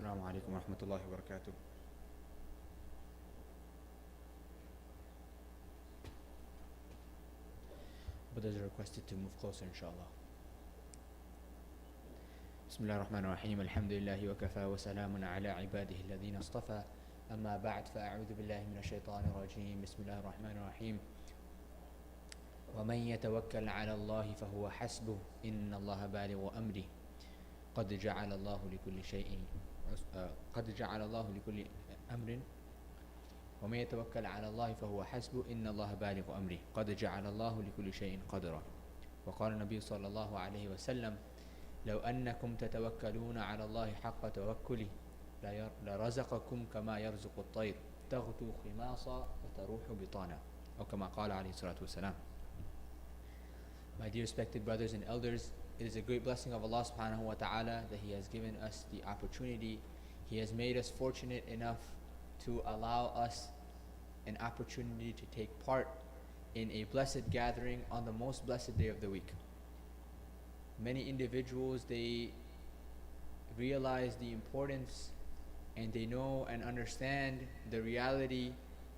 السلام عليكم ورحمة الله وبركاته. Brothers are requested to move closer, inshallah. بسم الله الرحمن الرحيم. الحمد لله وكفى وسلام على عباده الذين اصطفى. أما بعد فأعوذ بالله من الشيطان الرجيم. بسم الله الرحمن الرحيم. ومن يتوكل على الله فهو حسبه إن الله بالغ أمره قد جعل الله لكل شيء قد جعل الله لكل أمر ومن يتوكل على الله فهو حسبه إن الله بالغ أمره قد جعل الله لكل شيء قدرا. وقال النبي صلى الله عليه وسلم لو أنكم تتوكلون على الله حق توكله لرزقكم كما يرزق الطير تغدو خماصا وتروح بطانا أو كما قال عليه الصلاة والسلام. My dear respected brothers and elders, it is a great blessing of Allah subhanahu wa ta'ala that He has given us the opportunity. He has made us fortunate enough to allow us an opportunity to take part in a blessed gathering on the most blessed day of the week. Many individuals, they realize the importance and they know and understand the reality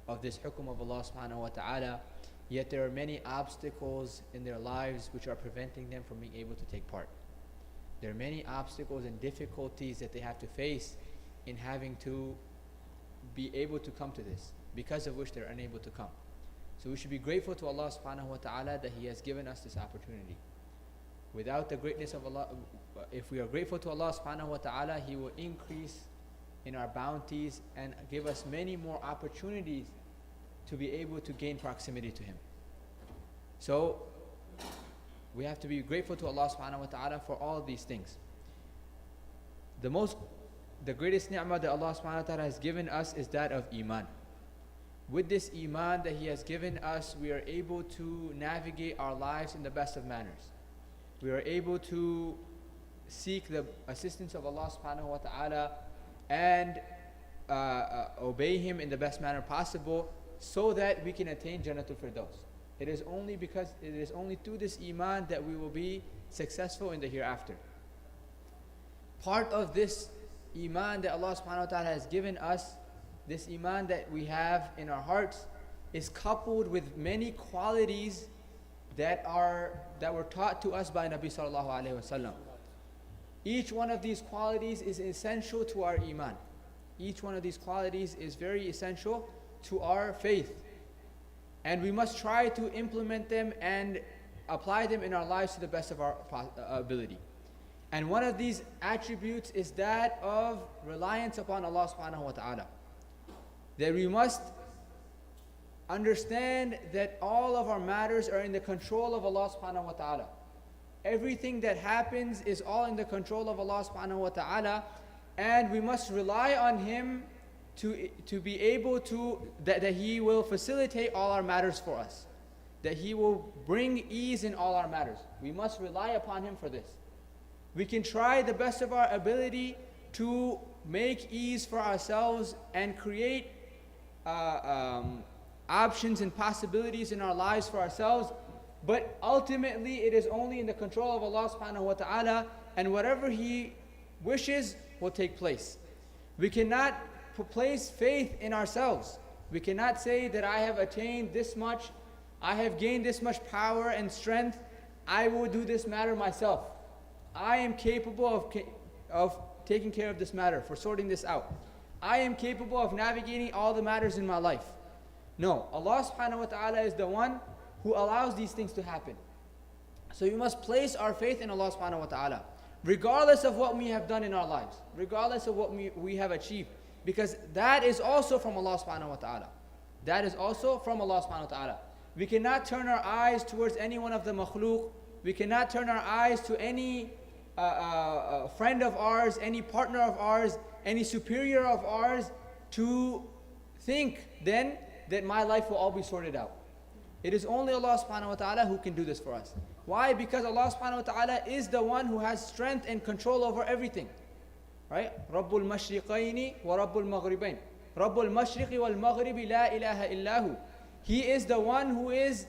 of this hukum of Allah subhanahu wa ta'ala, yet there are many obstacles in their lives which are preventing them from being able to take part. There are many obstacles and difficulties that they have to face in having to be able to come to this, because of which they're unable to come. So we should be grateful to Allah subhanahu wa ta'ala that He has given us this opportunity. Without the greatness of Allah, if we are grateful to Allah subhanahu wa ta'ala, He will increase in our bounties and give us many more opportunities to be able to gain proximity to Him. So we have to be grateful to Allah subhanahu wa ta'ala for all of these things. The greatest ni'mah that Allah subhanahu wa ta'ala has given us is that of Iman. With this Iman that He has given us, we are able to navigate our lives in the best of manners. We are able to seek the assistance of Allah subhanahu wa ta'ala and obey Him in the best manner possible, so that we can attain Jannatul Firdaus. It is only through this Iman that we will be successful in the hereafter. Part of this Iman that Allah subhanahu wa ta'ala has given us, this Iman that we have in our hearts, is coupled with many qualities that were taught to us by Nabi sallallahu alayhi wa sallam. Each one of these qualities is essential to our Iman. Each one of these qualities is very essential to our faith, and we must try to implement them and apply them in our lives to the best of our ability. And one of these attributes is that of reliance upon Allah subhanahu wa ta'ala. That we must understand that all of our matters are in the control of Allah subhanahu wa ta'ala. Everything that happens is all in the control of Allah subhanahu wa ta'ala, and we must rely on Him to be able to, that He will facilitate all our matters for us, that He will bring ease in all our matters. We must rely upon Him for this. We can try the best of our ability to make ease for ourselves and create options and possibilities in our lives for ourselves, but ultimately it is only in the control of Allah subhanahu wa ta'ala, and whatever He wishes will take place. We cannot place faith in ourselves. We cannot say that I have attained this much, I have gained this much power and strength, I will do this matter myself. I am capable of taking care of this matter, for sorting this out. I am capable of navigating all the matters in my life. No, Allah subhanahu wa ta'ala is the one who allows these things to happen. So we must place our faith in Allah subhanahu wa ta'ala, regardless of what we have done in our lives, regardless of what we have achieved, because that is also from Allah subhanahu wa ta'ala. That is also from Allah subhanahu wa ta'ala. We cannot turn our eyes towards any one of the makhluk. We cannot turn our eyes to any friend of ours, any partner of ours, any superior of ours, to think then that my life will all be sorted out. It is only Allah subhanahu wa ta'ala who can do this for us. Why? Because Allah subhanahu wa ta'ala is the one who has strength and control over everything. Right? Rabbul Mashriqayni wa Rabbul Maghribain. Rabbul Mashriqi wal Maghribi la ilaha illahu. He is the one who is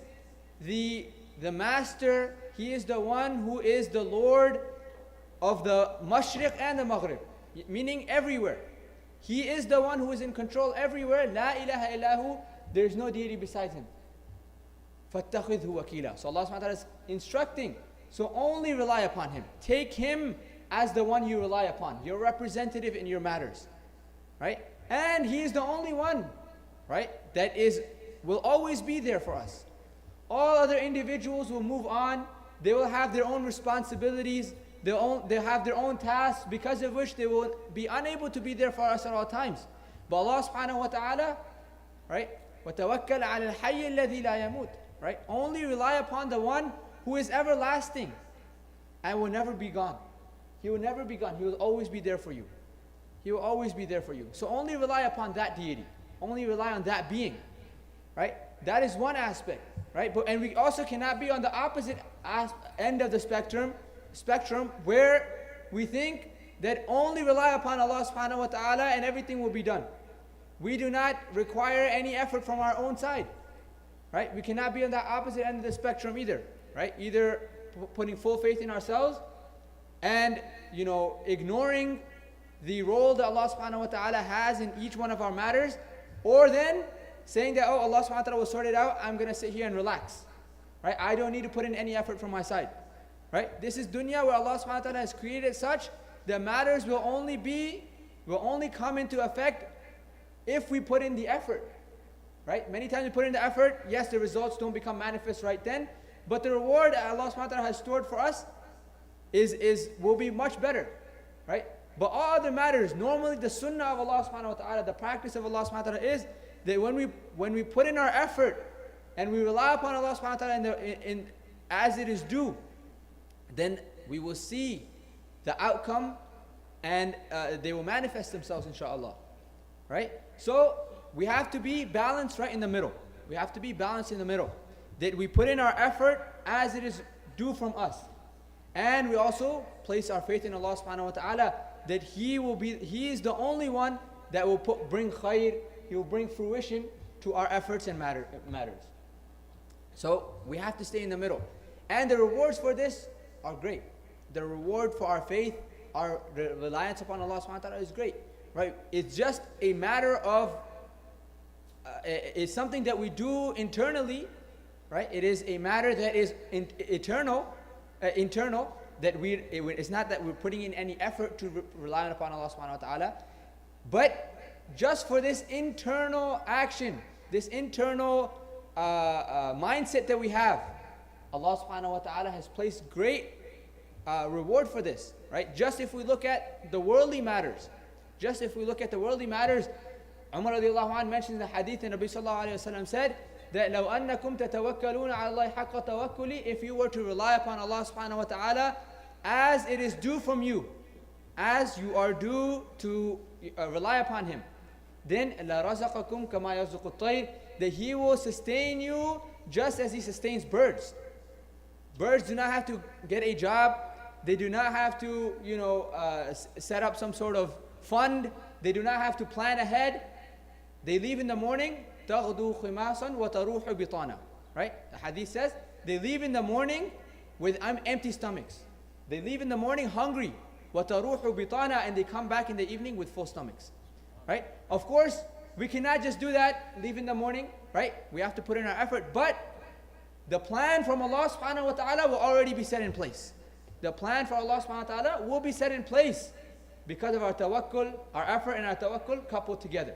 the master. He is the one who is the Lord of the Mashriq and the Maghrib. meaning everywhere. He is the one who is in control everywhere. La ilaha illahu, there is no deity besides him. فَاتَّخِذْهُ وَكِيلًا. So Allah subhanahu wa ta'ala is instructing, so only rely upon him. Take him as the one you rely upon, your representative in your matters, right? And he is the only one, right, that will always be there for us. All other individuals will move on. They will have their own responsibilities. They'll have their own tasks, because of which they will be unable to be there for us at all times. But Allah subhanahu wa ta'ala, right, وَتَوَكَّلْ عَلَى الْحَيِّ الَّذِي لَا يَمُوتُ, right? Only rely upon the one who is everlasting and will never be gone. He will never be gone. He will always be there for you. He will always be there for you. So only rely upon that deity. Only rely on that being, right? That is one aspect, right? And we also cannot be on the opposite end of the spectrum where we think that only rely upon Allah subhanahu wa ta'ala and everything will be done. We do not require any effort from our own side, right? We cannot be on the opposite end of the spectrum either, right? Either putting full faith in ourselves and, ignoring the role that Allah subhanahu wa ta'ala has in each one of our matters, or then saying that, Allah subhanahu wa ta'ala will sort it out, I'm going to sit here and relax, right? I don't need to put in any effort from my side, right? This is dunya where Allah subhanahu wa ta'ala has created such that matters will only come into effect if we put in the effort, right? Many times we put in the effort, yes, the results don't become manifest right then, but the reward that Allah subhanahu wa ta'ala has stored for us will be much better, right? But all other matters, normally the sunnah of Allah subhanahu wa ta'ala, the practice of Allah subhanahu wa ta'ala is that when we put in our effort and we rely upon Allah subhanahu wa ta'ala as it is due, then we will see the outcome and they will manifest themselves, inshaAllah, right? So we have to be balanced right in the middle. We have to be balanced in the middle. That we put in our effort as it is due from us. And we also place our faith in Allah subhanahu wa ta'ala that He is the only one that will bring khair, He will bring fruition to our efforts and matters. So we have to stay in the middle. And the rewards for this are great. The reward for our faith, our reliance upon Allah subhanahu wa ta'ala is great. Right? It's just a matter of, it's something that we do internally, right? It is a matter that is internal, that it's not that we're putting in any effort to rely upon Allah subhanahu wa ta'ala, but just for this internal action, this internal mindset that we have, Allah subhanahu wa ta'ala has placed great reward for this, right? Just if we look at the worldly matters, Umar radiallahu anh mentions the hadith, and Nabi sallallahu alayhi wa sallam said that لَوْ أَنَّكُمْ تَتَوَكَّلُونَ عَلَى اللَّهِ حَقَّ تَوَكُّلِ, if you were to rely upon Allah subhanahu wa ta'ala as it is due from you, as you are due to rely upon Him, then لَرَزَقَكُمْ كَمَا يَرْزُقُ الطَّيْرِ, that He will sustain you just as He sustains birds. Birds do not have to get a job. They do not have to, set up some sort of fund. They do not have to plan ahead. They leave in the morning, تَغْدُو خِمَاسًا وَتَرُوحُ بِطَانًا, right? The hadith says, they leave in the morning with empty stomachs. They leave in the morning hungry, وَتَرُوحُ بِطَانًا, and they come back in the evening with full stomachs, right? Of course, we cannot just do that, leave in the morning, right? We have to put in our effort, but the plan from Allah subhanahu wa ta'ala will already be set in place. The plan for Allah subhanahu wa ta'ala will be set in place because of our tawakkul, our effort and our tawakkul coupled together,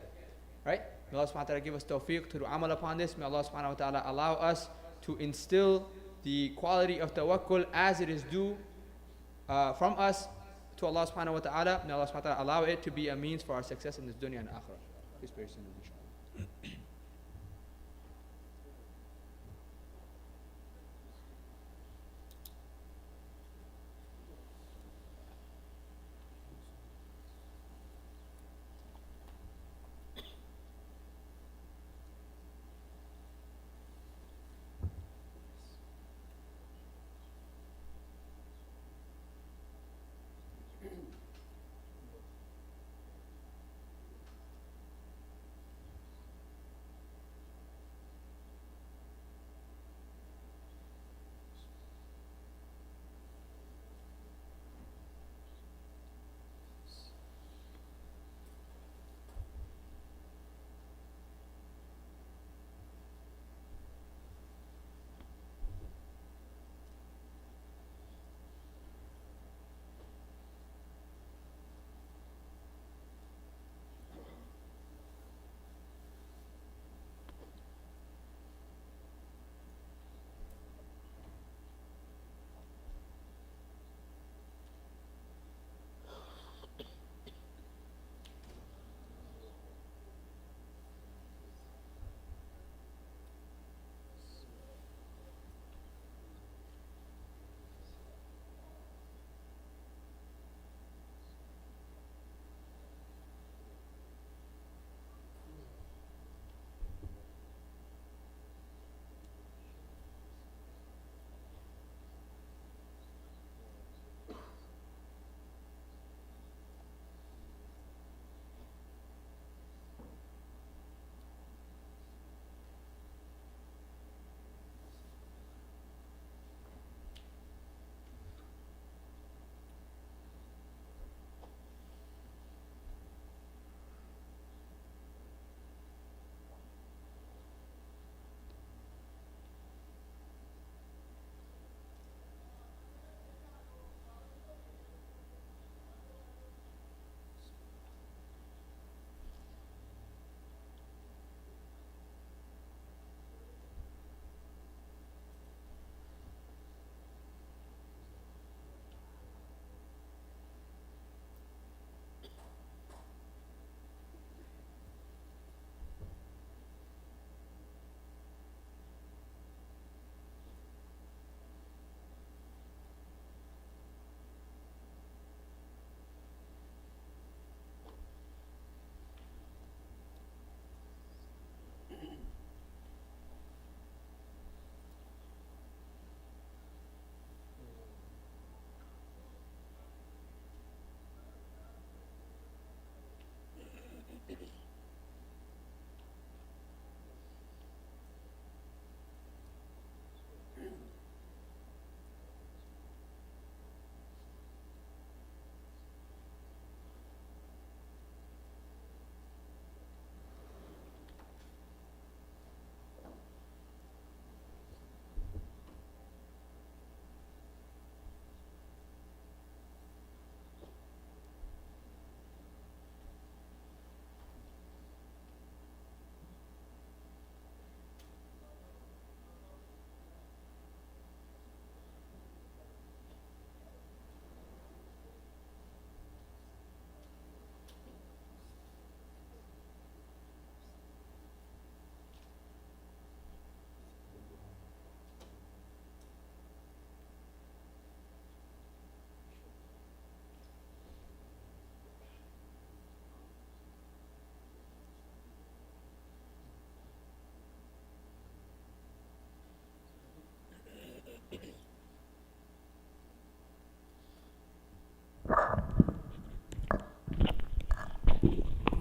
right? May Allah subhanahu wa ta'ala give us tawfiq to do amal upon this. May Allah subhanahu wa ta'ala allow us to instill the quality of tawakkul as it is due from us to Allah subhanahu wa ta'ala. May Allah subhanahu wa ta'ala allow it to be a means for our success in this dunya and akhirah. Please pray, inshallah.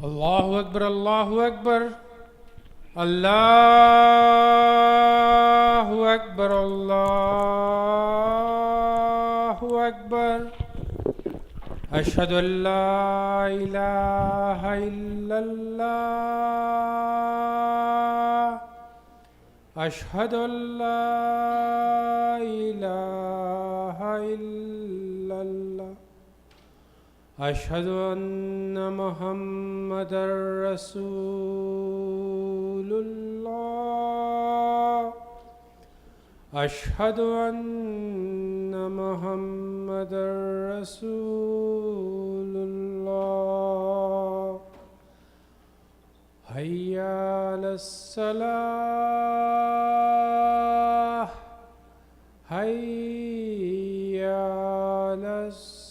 الله أكبر الله أكبر الله أكبر الله أكبر أشهد أن لا إله إلا الله أشهد أن لا إله إلا الله أشهد أن محمدا رسول الله أشهد أن محمدا رسول الله حي على الصلاة حي على الصلاة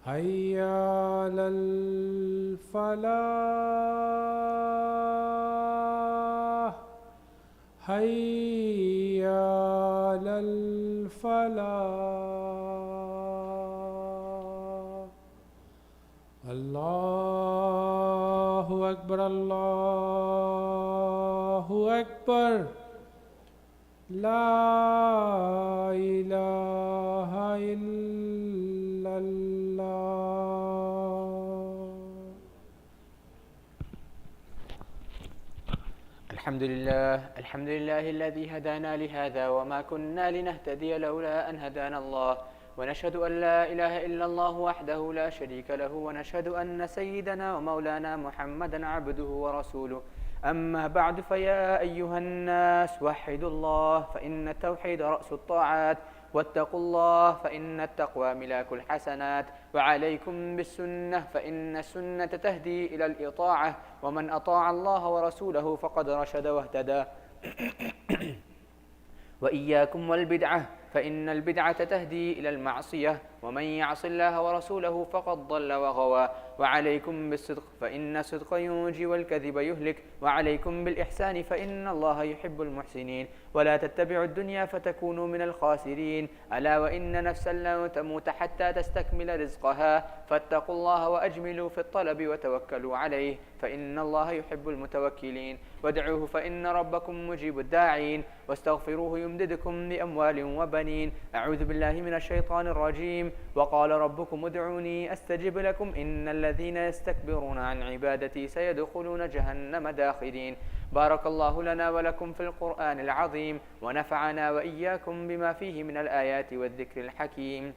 حي على الفلاح حي على الفلاح الله أكبر الله أكبر لا إله إلا الله. الحمد لله الذي هدانا لهذا وما كنا لنهتدي لولا أن هدانا الله، ونشهد أن لا إله إلا الله وحده لا شريك له، ونشهد أن سيدنا ومولانا محمدا عبده ورسوله. أما بعد، فيا أيها الناس وحدوا الله، فإن التوحيد رأس الطاعات، واتقوا الله فإن التقوى ملاك الحسنات، وعليكم بالسنة فإن السنة تهدي إلى الإطاعة، ومن أطاع الله ورسوله فقد رشد واهتدى. وإياكم والبدعة، فإن البدعة تهدي إلى المعصية، ومن يعص الله ورسوله فقد ضل وغوى. وعليكم بالصدق، فإن الصدق ينجي والكذب يهلك. وعليكم بالإحسان، فإن الله يحب المحسنين. ولا تتبعوا الدنيا فتكونوا من الخاسرين. ألا وإن نفسا لن تموت حتى تستكمل رزقها، فاتقوا الله وأجملوا في الطلب وتوكلوا عليه، فإن الله يحب المتوكلين. وادعوه فإن ربكم مجيب الداعين، واستغفروه يمددكم بأموال وبنين. أعوذ بالله من الشيطان الرجيم. وقال ربكم ادعوني أستجب لكم إن الذين يستكبرون عن عبادتي سيدخلون جهنم داخرين. بارك الله لنا ولكم في القرآن العظيم، ونفعنا وإياكم بما فيه من الآيات والذكر الحكيم.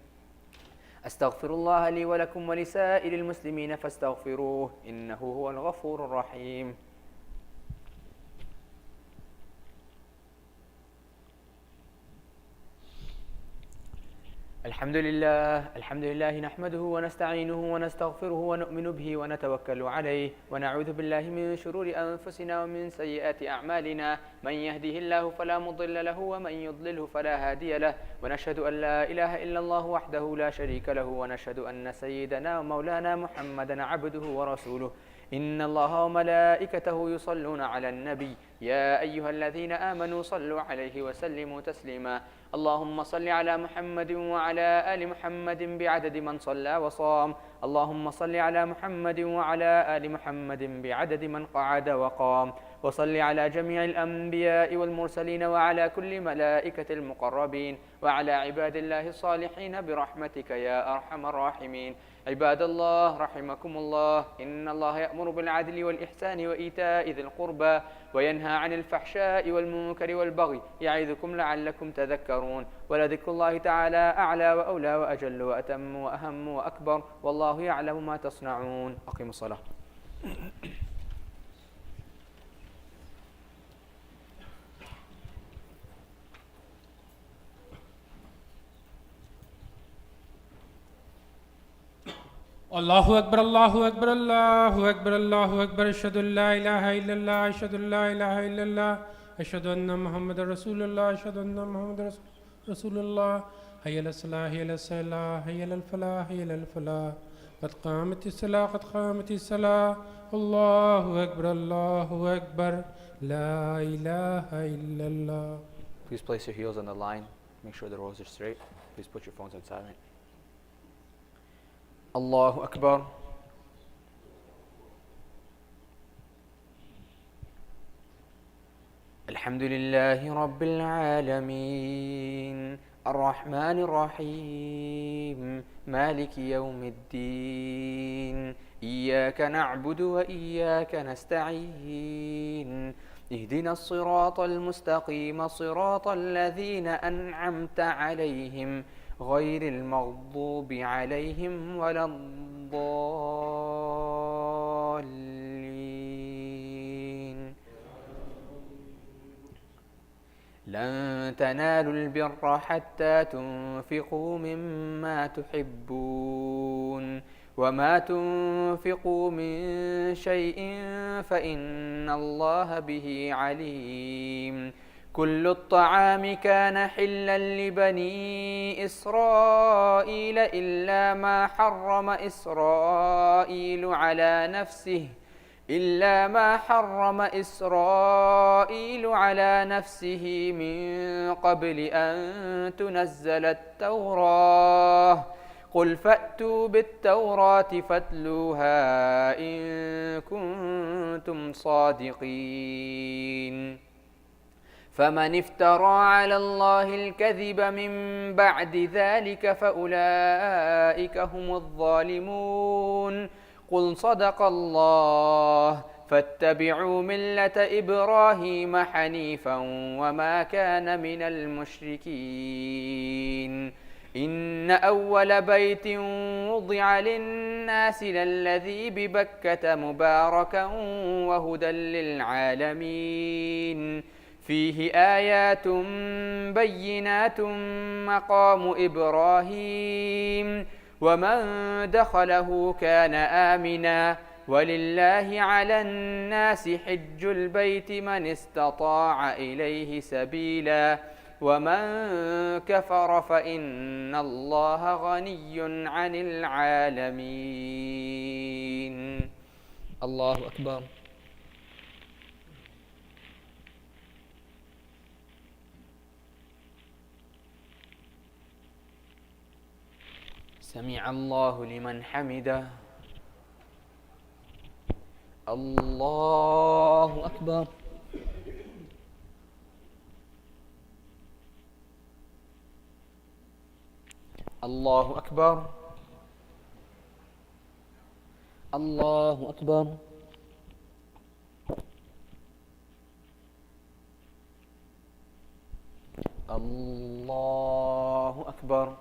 أستغفر الله لي ولكم ولسائر المسلمين فاستغفروه إنه هو الغفور الرحيم. الحمد لله نحمده ونستعينه ونستغفره ونؤمن به ونتوكل عليه، ونعوذ بالله من شرور أنفسنا ومن سيئات أعمالنا. من يهده الله فلا مضل له، ومن يضلله فلا هادي له. ونشهد أن لا إله إلا الله وحده لا شريك له، ونشهد أن سيدنا ومولانا محمدا عبده ورسوله. إن الله وملائكته يصلون على النبي، يا أيها الذين آمنوا صلوا عليه وسلموا تسليما. اللهم صل على محمد وعلى آل محمد بعدد من صلى وصام. اللهم صل على محمد وعلى آل محمد بعدد من قعد وقام. وصل على جميع الأنبياء والمرسلين وعلى كل ملائكة المقربين وعلى عباد الله الصالحين برحمتك يا أرحم الراحمين. عباد الله رحمكم الله، إن الله يأمر بالعدل والإحسان وإيتاء ذي القربى، وينهى عن الفحشاء والمنكر والبغي، يعظكم لعلكم تذكرون. ولذكر الله تعالى أعلى وأولى وأجل وأتم وأهم وأكبر، والله يعلم ما تصنعون. أقيموا الصلاة. الله أكبر الله أكبر الله أكبر الله أكبر. أشهد أن لا إله إلا الله أشهد أن لا إله إلا الله أشهد أن محمد رسول الله أشهد أن محمد رسول الله. حي على الصلاة حي على الصلاة حي على الفلاح حي على الفلاح. قد قامت الصلاة قد قامت الصلاة. الله أكبر الله أكبر. لا إله إلا الله. Please place your heels on the line. Make sure the rows are straight. Please put your phones on silent. الله أكبر. الحمد لله رب العالمين الرحمن الرحيم مالك يوم الدين إياك نعبد وإياك نستعين اهدنا الصراط المستقيم صراط الذين أنعمت عليهم غير المغضوب عليهم ولا الضالين. لن تنالوا البر حتى تنفقوا مما تحبون وما تنفقوا من شيء فإن الله به عليم. كل الطعام كان حلا لبني إسرائيل إلا ما حرم إسرائيل على نفسه من قبل أن تنزل التوراة. قل فأتوا بالتوراة فاتلوها إن كنتم صادقين. فمن افترى على الله الكذب من بعد ذلك فأولئك هم الظالمون. قل صدق الله فاتبعوا ملة إبراهيم حنيفا وما كان من المشركين. إن أول بيت وضع للناس للذي ببكة مباركا وهدى للعالمين فيه آيات بينات مقام إبراهيم ومن دخله كان آمنا ولله على الناس حج البيت من استطاع إليه سبيلا ومن كفر فإن الله غني عن العالمين. الله أكبر. سمع الله لمن حمده. الله أكبر. الله أكبر. الله أكبر. الله أكبر.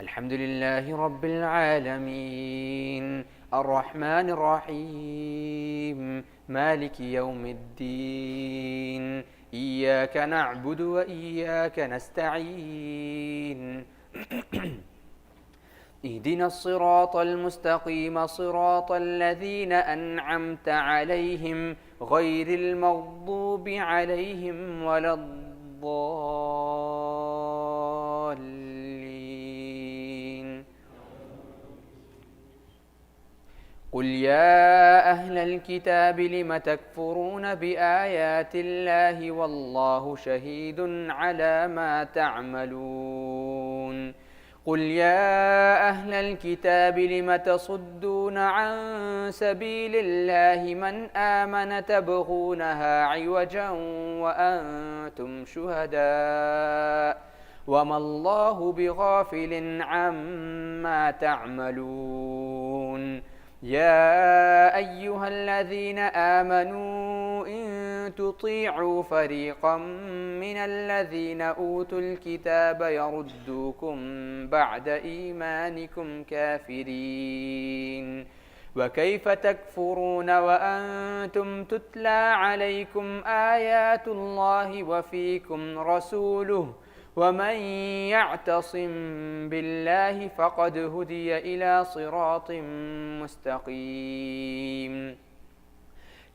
الحمد لله رب العالمين الرحمن الرحيم مالك يوم الدين إياك نعبد وإياك نستعين اهدنا الصراط المستقيم صراط الذين أنعمت عليهم غير المغضوب عليهم ولا الضالين. قل يا أهل الكتاب لم تكفرون بآيات الله والله شهيد على ما تعملون. قل يا أهل الكتاب لم تصدون عن سبيل الله من آمن تبغونها عوجا وأنتم شهداء وما الله بغافل عما تعملون. يا أيها الذين آمنوا إن تطيعوا فريقا من الذين أوتوا الكتاب يردوكم بعد إيمانكم كافرين وكيف تكفرون وأنتم تتلى عليكم آيات الله وفيكم رسوله ومن يعتصم بالله فقد هدي إلى صراط مستقيم.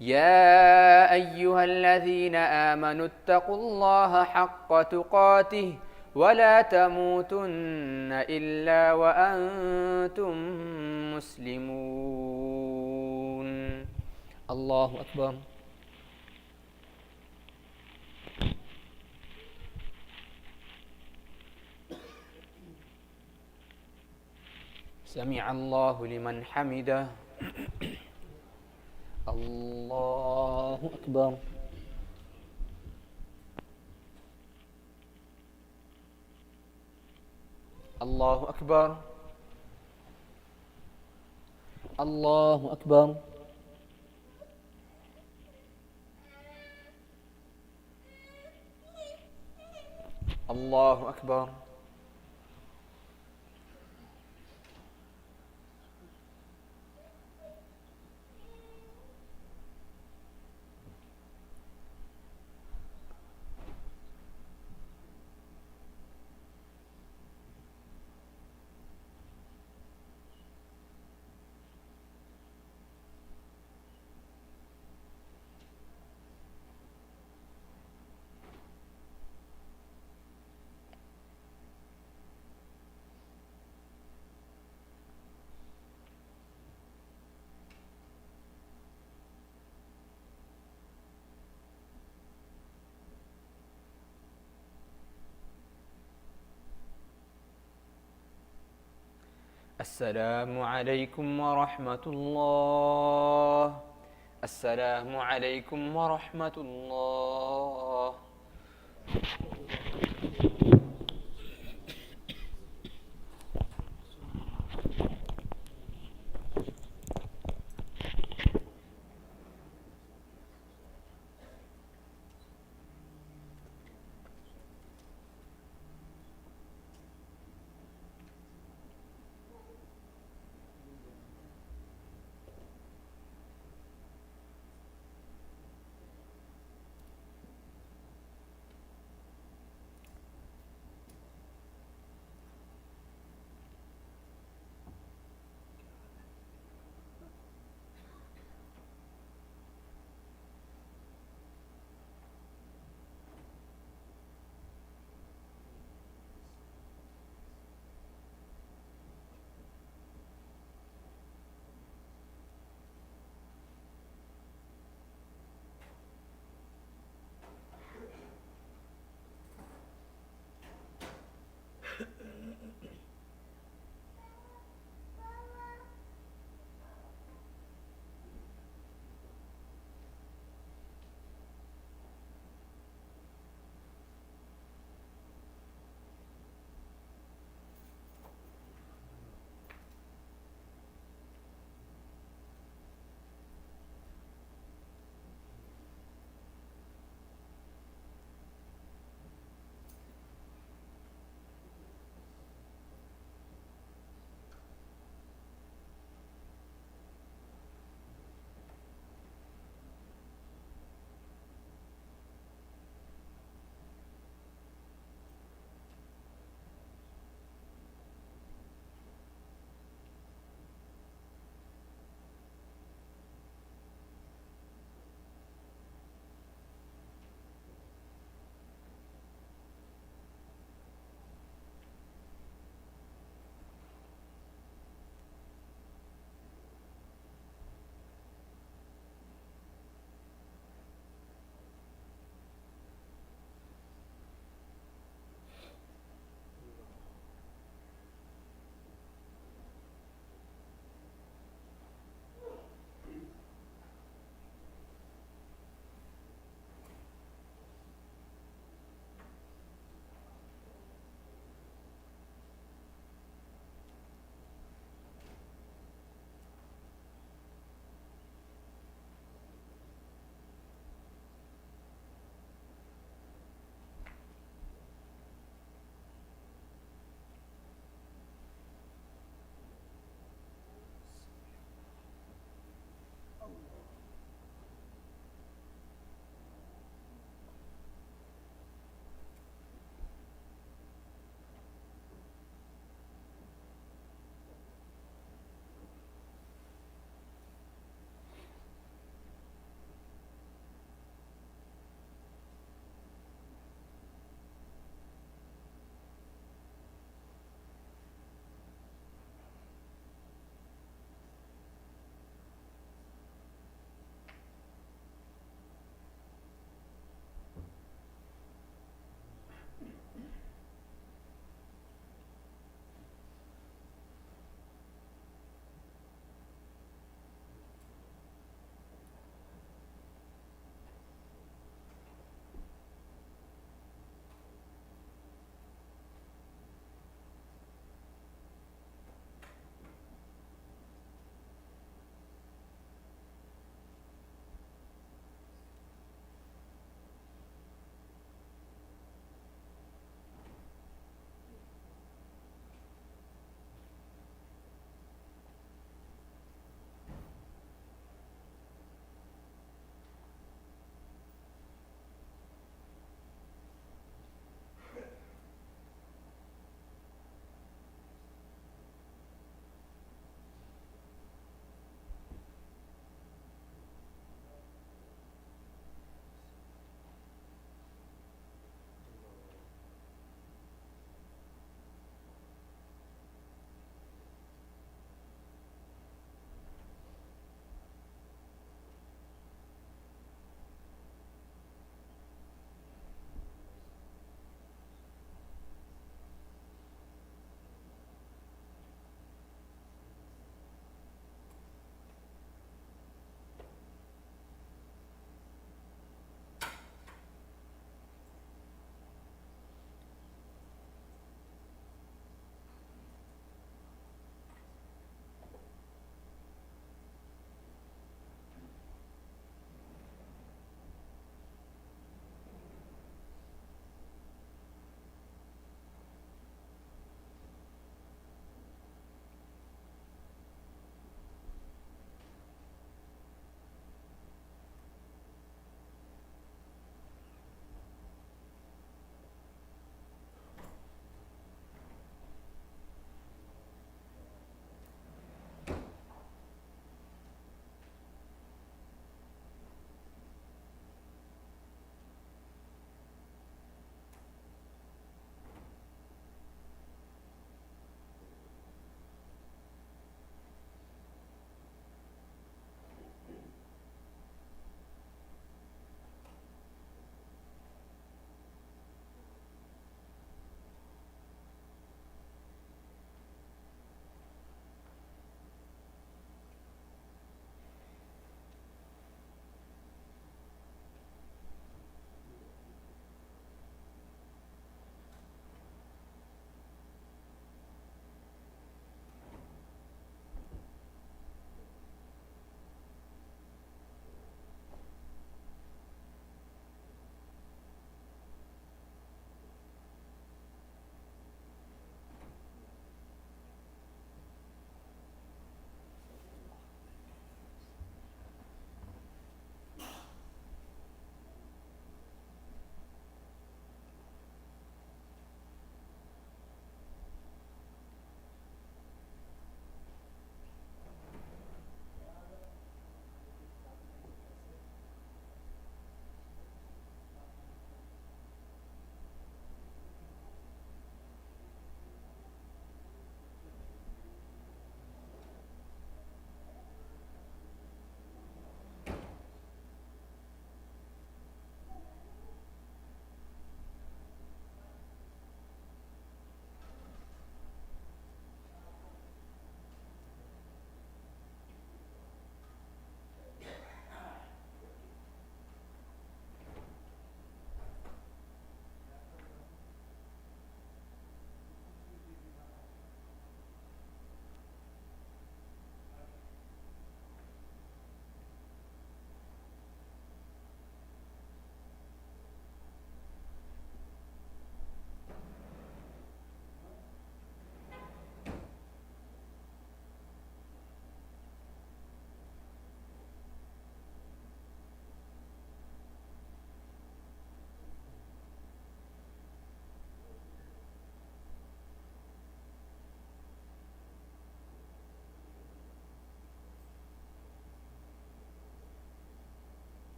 يا أيها الذين آمنوا اتقوا الله حق تقاته ولا تموتن إلا وأنتم مسلمون. الله أكبر. سمع الله لمن حمده. الله أكبر. الله أكبر. الله أكبر. الله أكبر. السلام عليكم ورحمة الله. السلام عليكم ورحمة الله.